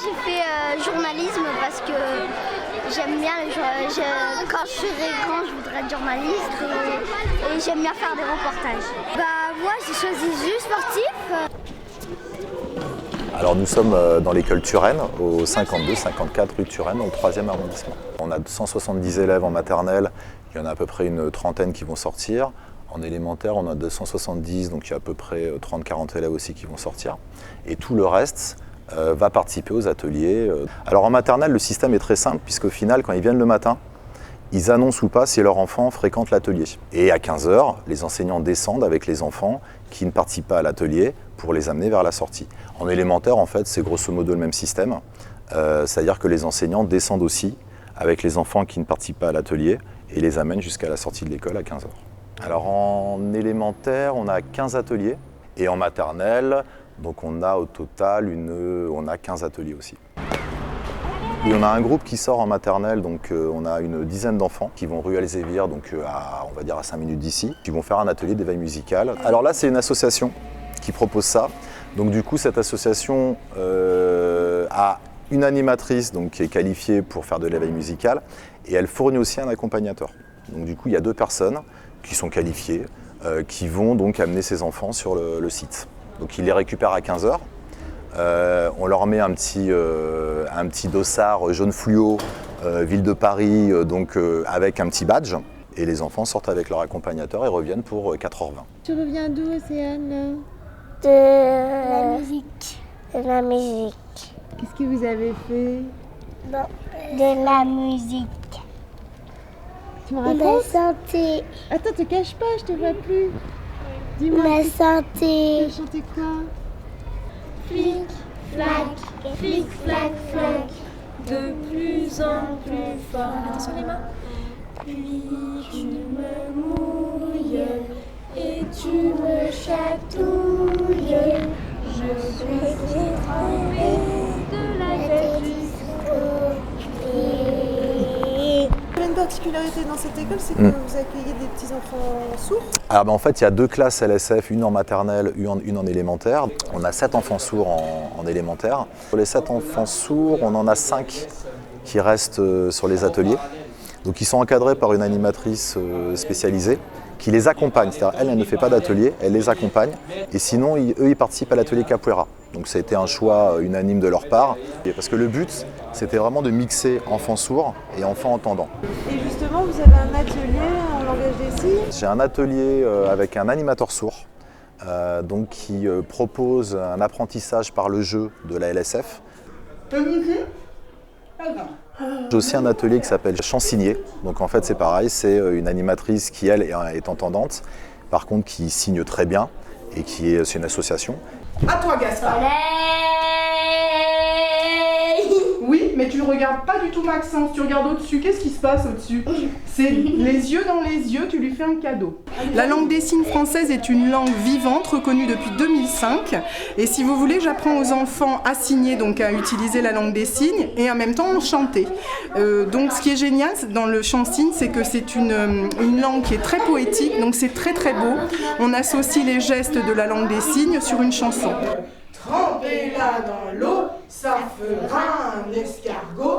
j'ai fait journalisme parce que j'aime bien quand je serai grand, je voudrais être journaliste et j'aime bien faire des reportages. Moi, j'ai choisi jus sportif. Alors nous sommes dans l'école Turenne, au 52-54 rue Turenne, au 3e arrondissement. On a 170 élèves en maternelle, il y en a à peu près une trentaine qui vont sortir. En élémentaire, on a 270, donc il y a à peu près 30-40 élèves aussi qui vont sortir. Et tout le reste va participer aux ateliers. Alors en maternelle, le système est très simple, puisqu'au final, quand ils viennent le matin, ils annoncent ou pas si leur enfant fréquente l'atelier. Et à 15h, les enseignants descendent avec les enfants qui ne participent pas à l'atelier pour les amener vers la sortie. En élémentaire, en fait, c'est grosso modo le même système. C'est-à-dire que les enseignants descendent aussi avec les enfants qui ne participent pas à l'atelier et les amènent jusqu'à la sortie de l'école à 15h. Alors en élémentaire, on a 15 ateliers et en maternelle, donc on a au total 15 ateliers aussi. Et on a un groupe qui sort en maternelle, donc on a une dizaine d'enfants qui vont rue Elzévir, donc on va dire à 5 minutes d'ici, qui vont faire un atelier d'éveil musical. Alors là, c'est une association qui propose ça. Donc du coup, cette association a une animatrice donc, qui est qualifiée pour faire de l'éveil musical et elle fournit aussi un accompagnateur. Donc du coup, il y a 2 personnes qui sont qualifiées, qui vont donc amener ces enfants sur le site. Donc ils les récupèrent à 15h. On leur met un petit dossard jaune fluo, ville de Paris, avec un petit badge. Et les enfants sortent avec leur accompagnateur et reviennent pour 4h20. Tu reviens d'où, Océane? De la musique. De la musique. Qu'est-ce que vous avez fait? De la musique. Tu me La racontes? santé. Attends, te cache pas, je te vois plus. Dis-moi. La Tu santé. as chanté quoi? Flic, flac, flic, flac, flac. De plus en plus fort. Attention les mains. Puis tu me mouilles et tu me chatouilles. Je suis trempée de la tête jusqu'aux pieds. Il y a une particularité dans cette école, c'est que vous accueillez des petits enfants sourds. Alors en fait, il y a 2 classes LSF, une en maternelle, une en élémentaire. On a 7 enfants sourds en élémentaire. Pour les 7 enfants sourds, on en a 5 qui restent sur les ateliers. Donc ils sont encadrés par une animatrice spécialisée qui les accompagne. C'est-à-dire elle ne fait pas d'atelier, elle les accompagne. Et sinon, eux, ils participent à l'atelier Capoeira. Donc ça a été un choix unanime de leur part. Parce que le but, c'était vraiment de mixer enfants sourds et enfants entendants. Et justement, vous avez un atelier en langage des signes. J'ai un atelier avec un animateur sourd qui propose un apprentissage par le jeu de la LSF. J'ai aussi un atelier qui s'appelle Chansigner. Donc en fait c'est pareil, c'est une animatrice qui elle est entendante, par contre qui signe très bien et c'est une association. À toi Gaspard. Oui, mais tu ne regardes pas du tout Maxence, tu regardes au-dessus. Qu'est-ce qui se passe au-dessus? C'est les yeux dans les yeux, tu lui fais un cadeau. La langue des signes française est une langue vivante, reconnue depuis 2005. Et si vous voulez, j'apprends aux enfants à signer, donc à utiliser la langue des signes, et en même temps à chanter. Donc ce qui est génial dans le chant signe, c'est que c'est une langue qui est très poétique, donc c'est très très beau. On associe les gestes de la langue des signes sur une chanson. Trempez-la dans l'eau, ça fera un escargot.